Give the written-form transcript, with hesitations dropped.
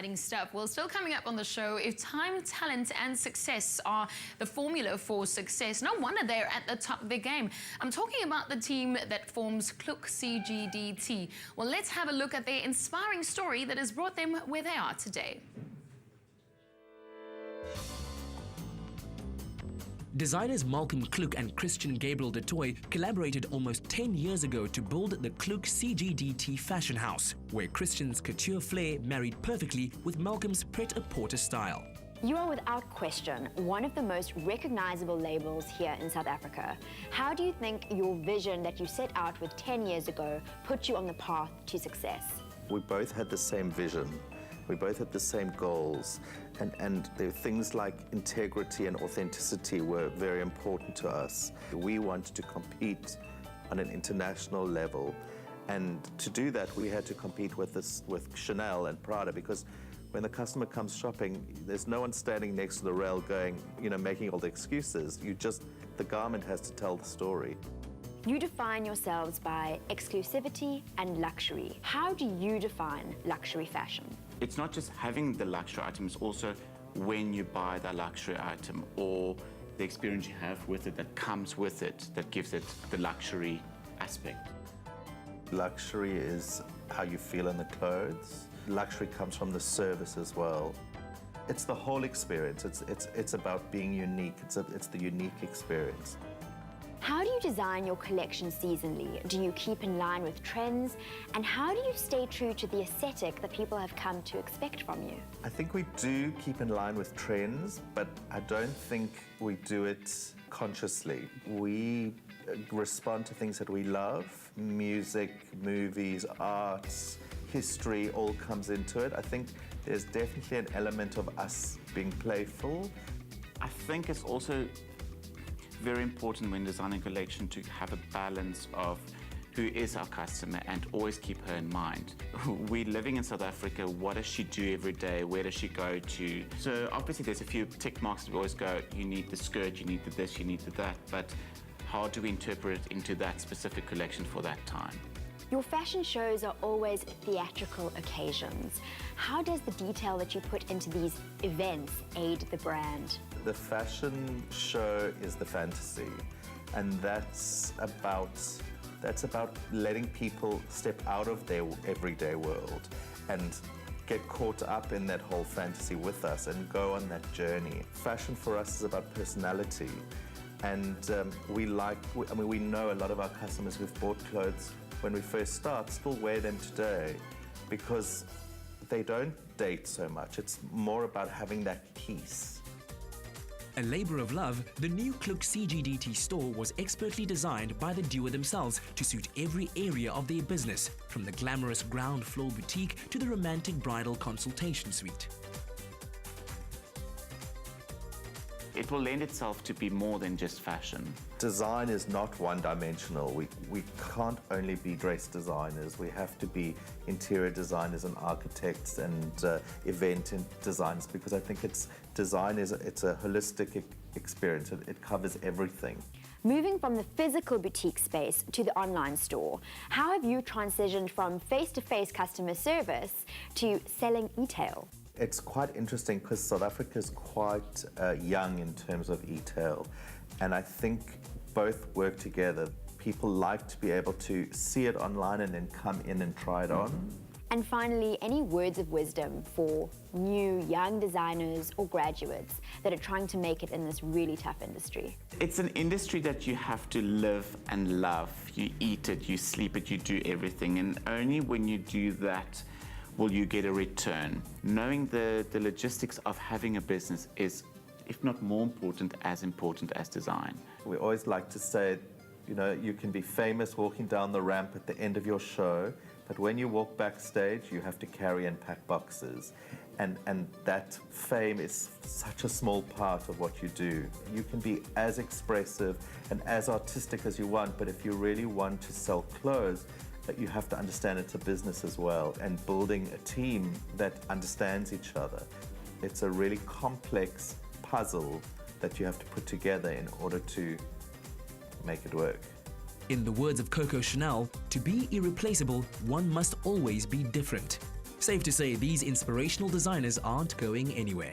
exciting stuff. Well, still coming up on the show, if time, talent and success are the formula for success, no wonder they're at the top of their game. I'm talking about the team that forms Kluk CGDT. Well, let's have a look at their inspiring story that has brought them where they are today. Designers Malcolm Kluk and Christian Gabriel de Toy collaborated almost 10 years ago to build the Kluk CGDT fashion house, where Christian's couture flair married perfectly with Malcolm's pret-a-porter style. You are without question one of the most recognizable labels here in South Africa. How do you think your vision that you set out with 10 years ago put you on the path to success? We both had the same vision. We both had the same goals, and the things like integrity and authenticity were very important to us. We wanted to compete on an international level, and to do that we had to compete with Chanel and Prada, because when the customer comes shopping, there's no one standing next to the rail going, making all the excuses. The garment has to tell the story. You define yourselves by exclusivity and luxury. How do you define luxury fashion? It's not just having the luxury item, it's also when you buy that luxury item or the experience you have with it that comes with it that gives it the luxury aspect. Luxury is how you feel in the clothes. Luxury comes from the service as well. It's the whole experience. It's about being unique. It's the unique experience. How do you design your collection seasonally? Do you keep in line with trends? And how do you stay true to the aesthetic that people have come to expect from you? I think we do keep in line with trends, but I don't think we do it consciously. We respond to things that we love. Music, movies, arts, history all comes into it. I think there's definitely an element of us being playful. I think it's also very important when designing a collection to have a balance of who is our customer and always keep her in mind. We're living in South Africa, what does she do every day, where does she go to? So obviously there's a few tick marks that we always go, you need the skirt, you need the this, you need the that, but how do we interpret it into that specific collection for that time? Your fashion shows are always theatrical occasions. How does the detail that you put into these events aid the brand? The fashion show is the fantasy, and that's about letting people step out of their everyday world and get caught up in that whole fantasy with us and go on that journey. Fashion for us is about personality, and we know a lot of our customers who've bought clothes when we first start still wear them today because they don't date so much. It's more about having that piece. A labor of love, the new Kluk CGDT store was expertly designed by the duo themselves to suit every area of their business, from the glamorous ground floor boutique to the romantic bridal consultation suite. It will lend itself to be more than just fashion. Design is not one-dimensional. We can't only be dress designers. We have to be interior designers and architects and event designers, because I think design is a holistic experience. It covers everything. Moving from the physical boutique space to the online store, how have you transitioned from face-to-face customer service to selling e-tail? It's quite interesting because South Africa is quite young in terms of e-tail, and I think both work together. People like to be able to see it online and then come in and try it on. And finally, any words of wisdom for new young designers or graduates that are trying to make it in this really tough industry? It's an industry that you have to live and love. You eat it, you sleep it, you do everything, and only when you do that will you get a return. Knowing the logistics of having a business is, if not more important as design. We always like to say, you can be famous walking down the ramp at the end of your show, but when you walk backstage, you have to carry and pack boxes. And that fame is such a small part of what you do. You can be as expressive and as artistic as you want, but if you really want to sell clothes, you have to understand it's a business as well, and building a team that understands each other. It's a really complex puzzle that you have to put together in order to make it work. In the words of Coco Chanel, to be irreplaceable, one must always be different. Safe to say these inspirational designers aren't going anywhere.